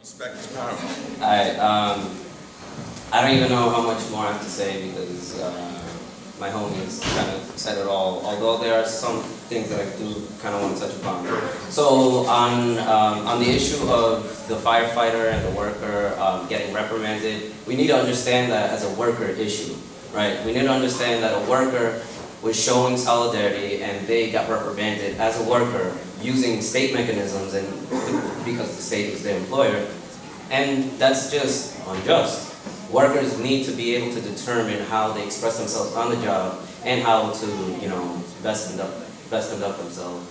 Respect is powerful. I don't even know how much more I have to say because my homies kind of said it all, although there are some things that I do kind of want to touch upon. So on the issue of the firefighter and the worker getting reprimanded, we need to understand that as a worker issue, right? We need to understand that a worker was showing solidarity and they got reprimanded as a worker using state mechanisms and because the state is their employer, and that's just unjust. Workers need to be able to determine how they express themselves on the job and how to, best conduct themselves.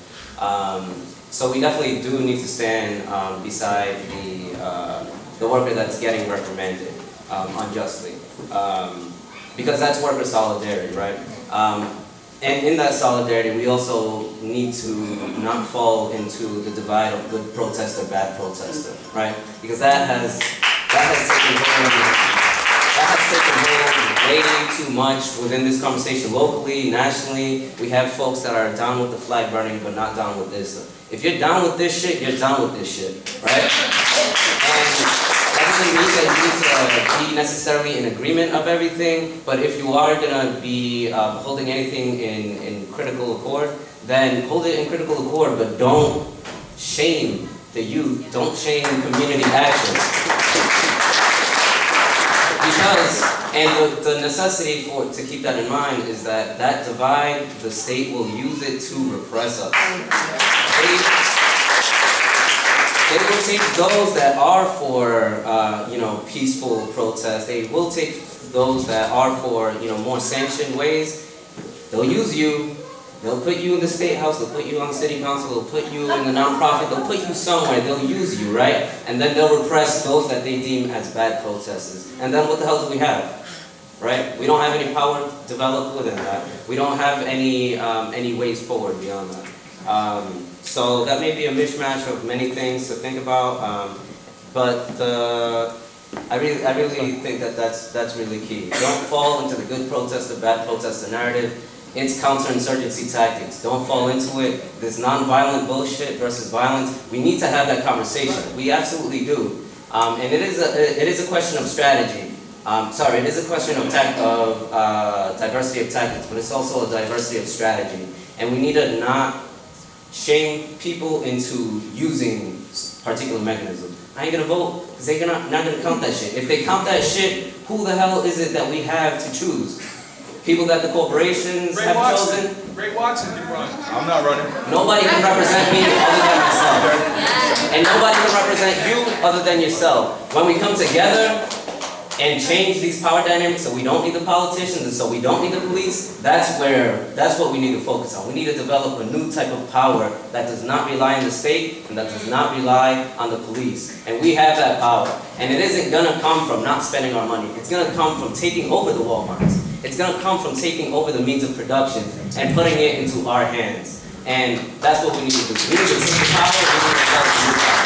So we definitely do need to stand beside the worker that's getting reprimanded unjustly, because that's worker solidarity, right? And in that solidarity, we also need to not fall into the divide of good protester, bad protester, right? Because that has taken hold way too much within this conversation locally, nationally. We have folks that are down with the flag burning, but not down with this. If you're down with this shit, you're down with this shit, right? And that doesn't mean that you need to be necessarily in agreement of everything, but if you are gonna be holding anything in critical accord, then hold it in critical accord, but don't shame the youth, don't shame community action. Because, and the necessity to keep that in mind is that divide, the state will use it to repress us. They will take those that are for, peaceful protest. They will take those that are for, more sanctioned ways. They'll use you. They'll put you in the state house. They'll put you on the city council. They'll put you in the nonprofit. They'll put you somewhere. They'll use you, right? And then they'll repress those that they deem as bad protesters. And then what the hell do we have, right? We don't have any power developed within that. We don't have any ways forward beyond that. So that may be a mishmash of many things to think about, but I really think that that's really key. Don't fall into the good protester, bad protester narrative. It's counterinsurgency tactics. Don't fall into it. This nonviolent bullshit versus violence. We need to have that conversation. We absolutely do, and it is a question of strategy. It is a question of diversity of tactics, but it's also a diversity of strategy. And we need to not shame people into using particular mechanisms. I ain't gonna vote because they're not gonna count that shit. If they count that shit, who the hell is it that we have to choose? People that the corporations have chosen? Ray Watson can run. I'm not running. Nobody can represent me other than myself. And nobody can represent you other than yourself. When we come together and change these power dynamics so we don't need the politicians and so we don't need the police, that's what we need to focus on. We need to develop a new type of power that does not rely on the state and that does not rely on the police. And we have that power. And it isn't gonna come from not spending our money. It's gonna come from taking over the Walmarts. It's going to come from taking over the means of production and putting it into our hands. And that's what we need to do. We need to take power, we need to develop new power.